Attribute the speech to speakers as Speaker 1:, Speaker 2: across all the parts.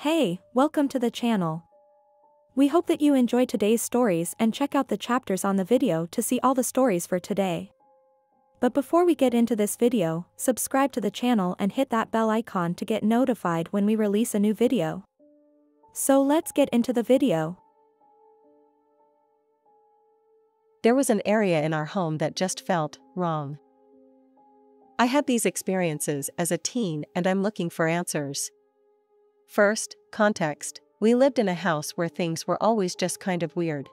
Speaker 1: Hey, welcome to the channel. We hope that you enjoy today's stories and check out the chapters on the video to see all the stories for today. But before we get into this video, subscribe to the channel and hit that bell icon to get notified when we release a new video. So let's get into the video.
Speaker 2: There was an area in our home that just felt wrong. I had these experiences as a teen and I'm looking for answers. First, context. We lived in a house where things were always just kind of weird.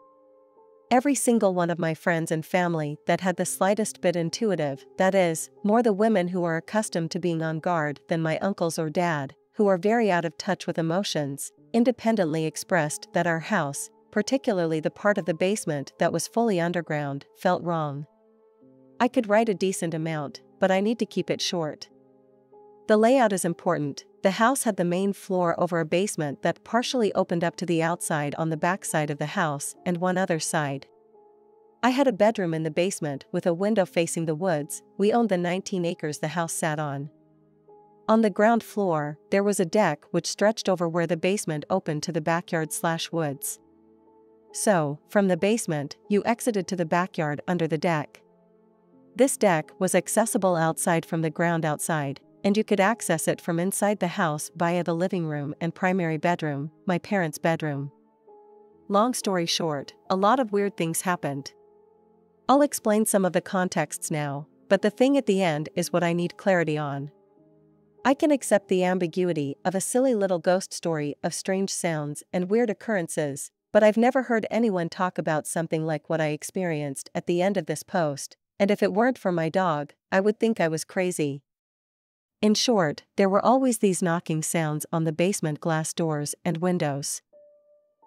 Speaker 2: Every single one of my friends and family that had the slightest bit intuitive, that is, more the women who are accustomed to being on guard than my uncles or dad, who are very out of touch with emotions, independently expressed that our house, particularly the part of the basement that was fully underground, felt wrong. I could write a decent amount, but I need to keep it short. The layout is important. The house had the main floor over a basement that partially opened up to the outside on the back side of the house and one other side. I had a bedroom in the basement with a window facing the woods. We owned the 19 acres the house sat on. On the ground floor, there was a deck which stretched over where the basement opened to the backyard/woods. So, from the basement, you exited to the backyard under the deck. This deck was accessible outside from the ground outside, and you could access it from inside the house via the living room and primary bedroom, my parents' bedroom. Long story short, a lot of weird things happened. I'll explain some of the contexts now, but the thing at the end is what I need clarity on. I can accept the ambiguity of a silly little ghost story of strange sounds and weird occurrences, but I've never heard anyone talk about something like what I experienced at the end of this post, and if it weren't for my dog, I would think I was crazy. In short, there were always these knocking sounds on the basement glass doors and windows.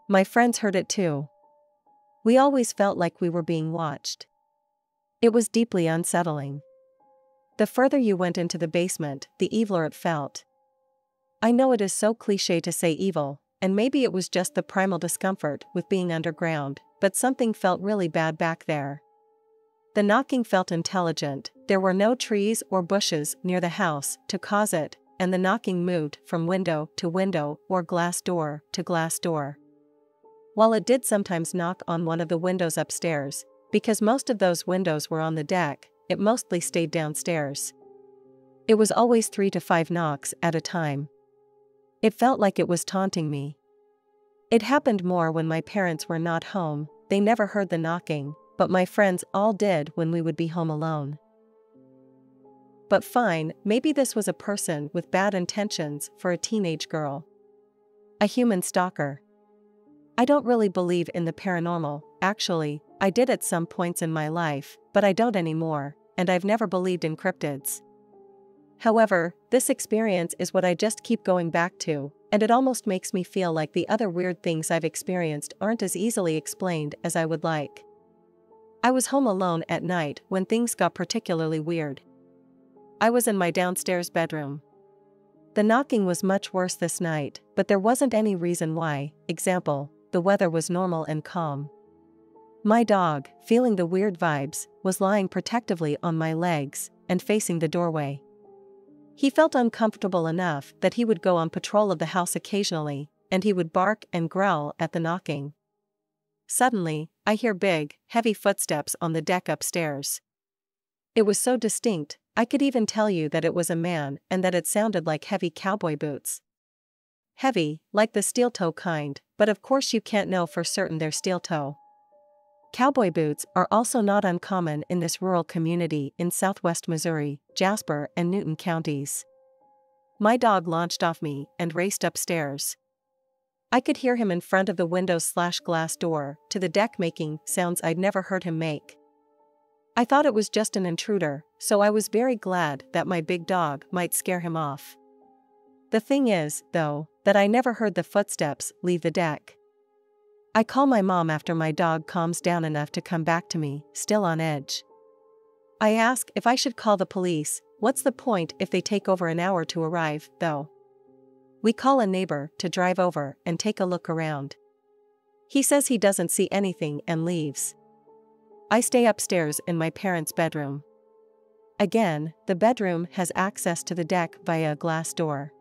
Speaker 2: My friends heard it too. We always felt like we were being watched. It was deeply unsettling. The further you went into the basement, the eviler it felt. I know it is so cliché to say evil, and maybe it was just the primal discomfort with being underground, but something felt really bad back there. The knocking felt intelligent. There were no trees or bushes near the house to cause it, and the knocking moved from window to window or glass door to glass door. While it did sometimes knock on one of the windows upstairs, because most of those windows were on the deck, it mostly stayed downstairs. It was always 3 to 5 knocks at a time. It felt like it was taunting me. It happened more when my parents were not home. They never heard the knocking, but my friends all did when we would be home alone. But fine, maybe this was a person with bad intentions for a teenage girl. A human stalker. I don't really believe in the paranormal. Actually, I did at some points in my life, but I don't anymore, and I've never believed in cryptids. However, this experience is what I just keep going back to, and it almost makes me feel like the other weird things I've experienced aren't as easily explained as I would like. I was home alone at night when things got particularly weird. I was in my downstairs bedroom. The knocking was much worse this night, but there wasn't any reason why. Example, the weather was normal and calm. My dog, feeling the weird vibes, was lying protectively on my legs and facing the doorway. He felt uncomfortable enough that he would go on patrol of the house occasionally, and he would bark and growl at the knocking. Suddenly, I hear big, heavy footsteps on the deck upstairs. It was so distinct, I could even tell you that it was a man and that it sounded like heavy cowboy boots. Heavy, like the steel-toe kind, but of course you can't know for certain they're steel-toe. Cowboy boots are also not uncommon in this rural community in southwest Missouri, Jasper and Newton counties. My dog launched off me and raced upstairs. I could hear him in front of the window/glass door to the deck making sounds I'd never heard him make. I thought it was just an intruder, so I was very glad that my big dog might scare him off. The thing is, though, that I never heard the footsteps leave the deck. I call my mom after my dog calms down enough to come back to me, still on edge. I ask if I should call the police. What's the point if they take over an hour to arrive, though? We call a neighbor to drive over and take a look around. He says he doesn't see anything and leaves. I stay upstairs in my parents' bedroom. Again, the bedroom has access to the deck via a glass door.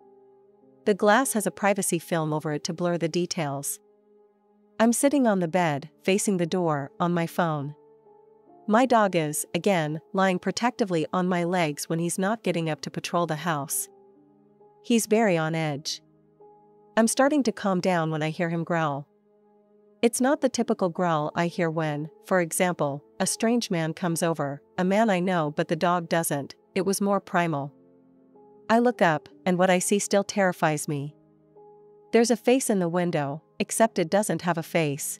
Speaker 2: The glass has a privacy film over it to blur the details. I'm sitting on the bed, facing the door, on my phone. My dog is, again, lying protectively on my legs when he's not getting up to patrol the house. He's very on edge. I'm starting to calm down when I hear him growl. It's not the typical growl I hear when, for example, a strange man comes over, a man I know but the dog doesn't. It was more primal. I look up, and what I see still terrifies me. There's a face in the window, except it doesn't have a face.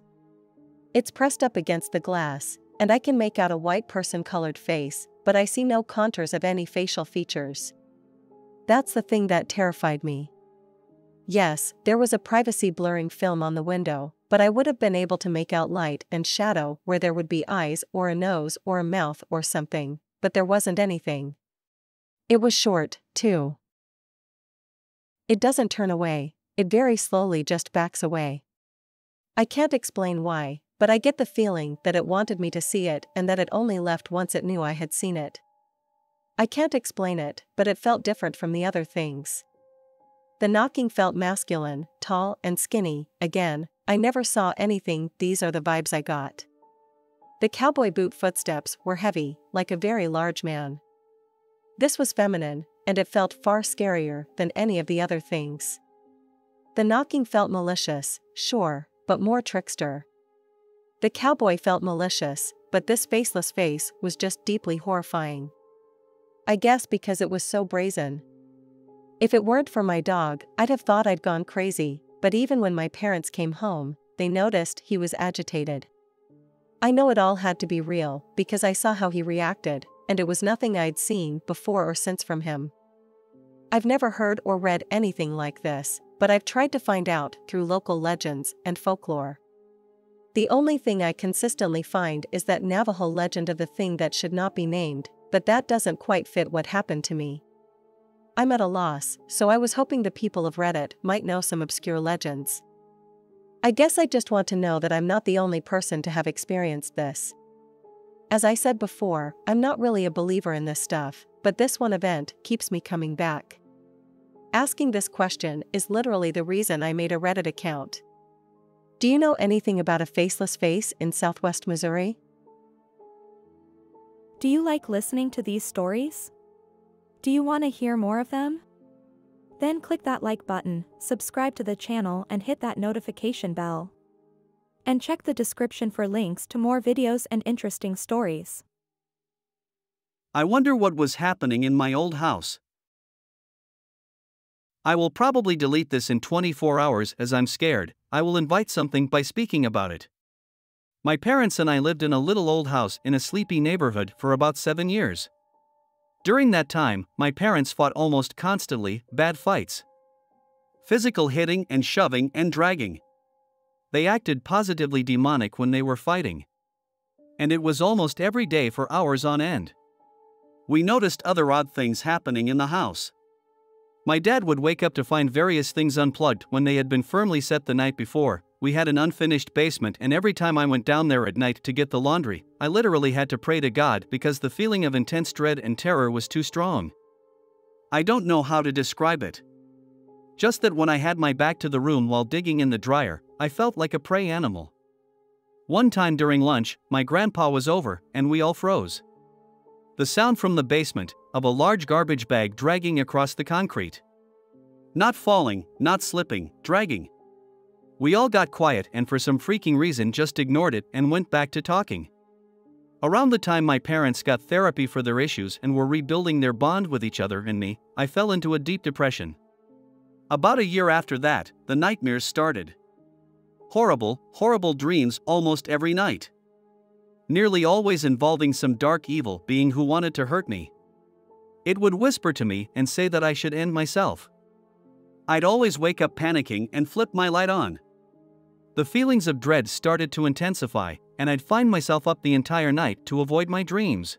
Speaker 2: It's pressed up against the glass, and I can make out a white person-colored face, but I see no contours of any facial features. That's the thing that terrified me. Yes, there was a privacy blurring film on the window, but I would have been able to make out light and shadow where there would be eyes or a nose or a mouth or something, but there wasn't anything. It was short, too. It doesn't turn away, it very slowly just backs away. I can't explain why, but I get the feeling that it wanted me to see it and that it only left once it knew I had seen it. I can't explain it, but it felt different from the other things. The knocking felt masculine, tall and skinny. Again, I never saw anything. These are the vibes I got. The cowboy boot footsteps were heavy, like a very large man. This was feminine, and it felt far scarier than any of the other things. The knocking felt malicious, sure, but more trickster. The cowboy felt malicious, but this faceless face was just deeply horrifying. I guess because it was so brazen. If it weren't for my dog, I'd have thought I'd gone crazy, but even when my parents came home, they noticed he was agitated. I know it all had to be real, because I saw how he reacted, and it was nothing I'd seen before or since from him. I've never heard or read anything like this, but I've tried to find out through local legends and folklore. The only thing I consistently find is that Navajo legend of the thing that should not be named, but that doesn't quite fit what happened to me. I'm at a loss, so I was hoping the people of Reddit might know some obscure legends. I guess I just want to know that I'm not the only person to have experienced this. As I said before, I'm not really a believer in this stuff, but this one event keeps me coming back. Asking this question is literally the reason I made a Reddit account. Do you know anything about a faceless face in Southwest Missouri?
Speaker 1: Do you like listening to these stories? Do you want to hear more of them? Then click that like button, subscribe to the channel and hit that notification bell. And check the description for links to more videos and interesting stories.
Speaker 3: I wonder what was happening in my old house. I will probably delete this in 24 hours as I'm scared. I will invite something by speaking about it. My parents and I lived in a little old house in a sleepy neighborhood for about 7 years. During that time, my parents fought almost constantly, bad fights. Physical hitting and shoving and dragging. They acted positively demonic when they were fighting. And it was almost every day for hours on end. We noticed other odd things happening in the house. My dad would wake up to find various things unplugged when they had been firmly set the night before. We had an unfinished basement, and every time I went down there at night to get the laundry, I literally had to pray to God because the feeling of intense dread and terror was too strong. I don't know how to describe it. Just that when I had my back to the room while digging in the dryer, I felt like a prey animal. One time during lunch, my grandpa was over, and we all froze. The sound from the basement, of a large garbage bag dragging across the concrete. Not falling, not slipping, dragging. We all got quiet and for some freaking reason just ignored it and went back to talking. Around the time my parents got therapy for their issues and were rebuilding their bond with each other and me, I fell into a deep depression. About a year after that, the nightmares started. Horrible, horrible dreams almost every night. Nearly always involving some dark evil being who wanted to hurt me. It would whisper to me and say that I should end myself. I'd always wake up panicking and flip my light on. The feelings of dread started to intensify, and I'd find myself up the entire night to avoid my dreams.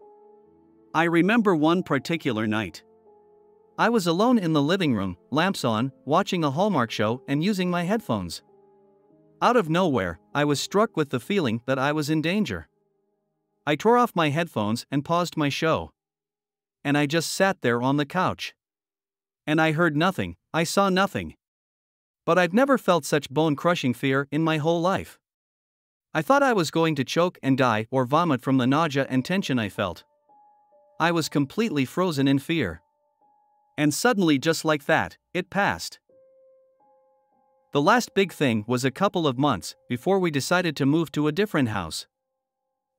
Speaker 3: I remember one particular night. I was alone in the living room, lamps on, watching a Hallmark show and using my headphones. Out of nowhere, I was struck with the feeling that I was in danger. I tore off my headphones and paused my show. And I just sat there on the couch. And I heard nothing, I saw nothing. But I've never felt such bone-crushing fear in my whole life. I thought I was going to choke and die or vomit from the nausea and tension I felt. I was completely frozen in fear. And suddenly, just like that, it passed. The last big thing was a couple of months before we decided to move to a different house.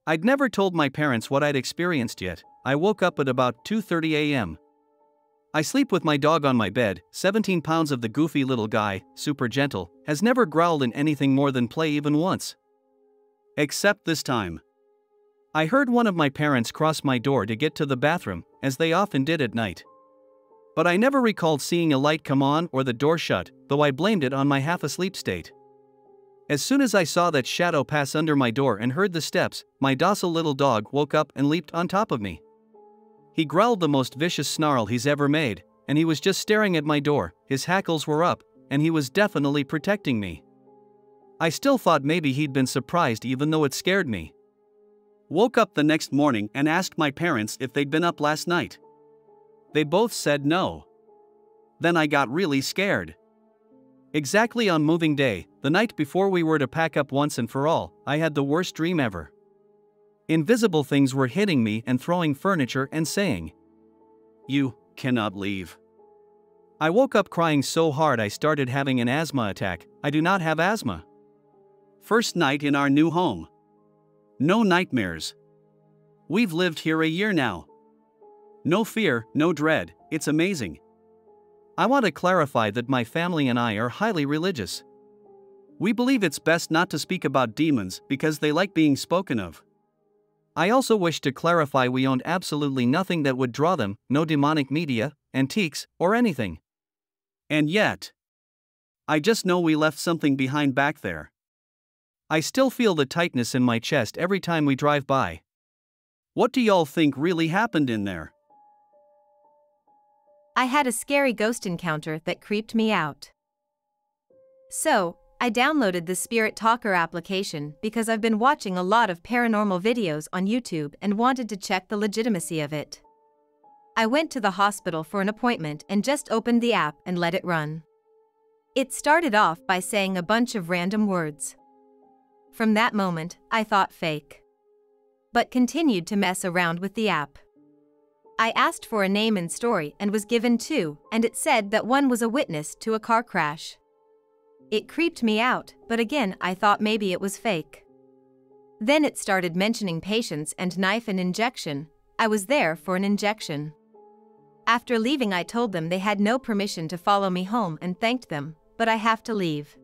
Speaker 3: I'd never told my parents what I'd experienced yet. I woke up at about 2:30 a.m. I sleep with my dog on my bed. 17 pounds of the goofy little guy, super gentle, has never growled in anything more than play even once. Except this time. I heard one of my parents cross my door to get to the bathroom, as they often did at night. But I never recalled seeing a light come on or the door shut, though I blamed it on my half-asleep state. As soon as I saw that shadow pass under my door and heard the steps, my docile little dog woke up and leaped on top of me. He growled the most vicious snarl he's ever made, and he was just staring at my door. His hackles were up, and he was definitely protecting me. I still thought maybe he'd been surprised even though it scared me. Woke up the next morning and asked my parents if they'd been up last night. They both said no. Then I got really scared. Exactly on moving day, the night before we were to pack up once and for all, I had the worst dream ever. Invisible things were hitting me and throwing furniture and saying, "You cannot leave." I woke up crying so hard I started having an asthma attack. I do not have asthma. First night in our new home. No nightmares. We've lived here a year now. No fear, no dread, it's amazing. I want to clarify that my family and I are highly religious. We believe it's best not to speak about demons because they like being spoken of. I also wish to clarify we owned absolutely nothing that would draw them, no demonic media, antiques, or anything. And yet, I just know we left something behind back there. I still feel the tightness in my chest every time we drive by. What do y'all think really happened in there?
Speaker 4: I had a scary ghost encounter that creeped me out. So, I downloaded the Spirit Talker application because I've been watching a lot of paranormal videos on YouTube and wanted to check the legitimacy of it. I went to the hospital for an appointment and just opened the app and let it run. It started off by saying a bunch of random words. From that moment, I thought fake. But continued to mess around with the app. I asked for a name and story and was given two, and it said that one was a witness to a car crash. It creeped me out, but again I thought maybe it was fake. Then it started mentioning patients and knife and injection. I was there for an injection. After leaving I told them they had no permission to follow me home and thanked them, but I have to leave.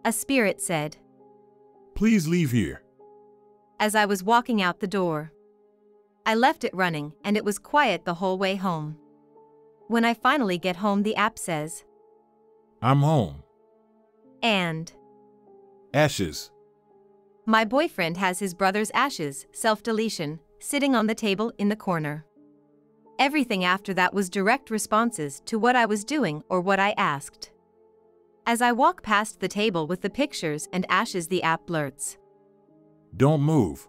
Speaker 4: A spirit said,
Speaker 5: "Please leave here."
Speaker 4: As I was walking out the door. I left it running and it was quiet the whole way home. When I finally get home the app says,
Speaker 5: "I'm home."
Speaker 4: And
Speaker 5: Ashes.
Speaker 4: my boyfriend has his brother's ashes, self-deletion, sitting on the table in the corner. Everything after that was direct responses to what I was doing or what I asked. As I walk past the table with the pictures and ashes the app blurts.
Speaker 5: Don't move.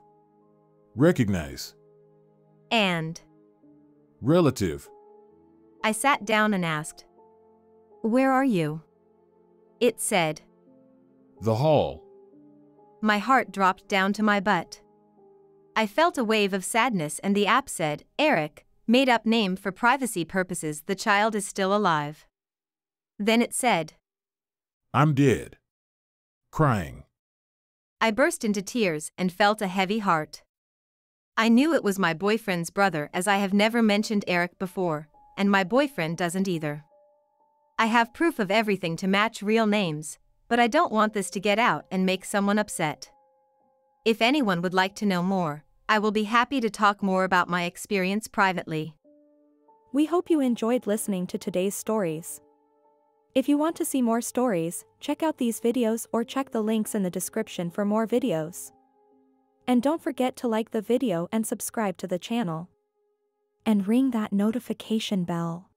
Speaker 5: Recognize.
Speaker 4: And
Speaker 5: Relative.
Speaker 4: I sat down and asked, "Where are you?" It said,
Speaker 5: The hall.
Speaker 4: My heart dropped down to my butt. I felt a wave of sadness and the app said, "Eric, made up name for privacy purposes, the child is still alive." Then it said,
Speaker 5: I'm dead. Crying.
Speaker 4: I burst into tears and felt a heavy heart. I knew it was my boyfriend's brother as I have never mentioned Eric before, and my boyfriend doesn't either. I have proof of everything to match real names, but I don't want this to get out and make someone upset. If anyone would like to know more, I will be happy to talk more about my experience privately.
Speaker 1: We hope you enjoyed listening to today's stories. If you want to see more stories, check out these videos or check the links in the description for more videos. And don't forget to like the video and subscribe to the channel. And ring that notification bell.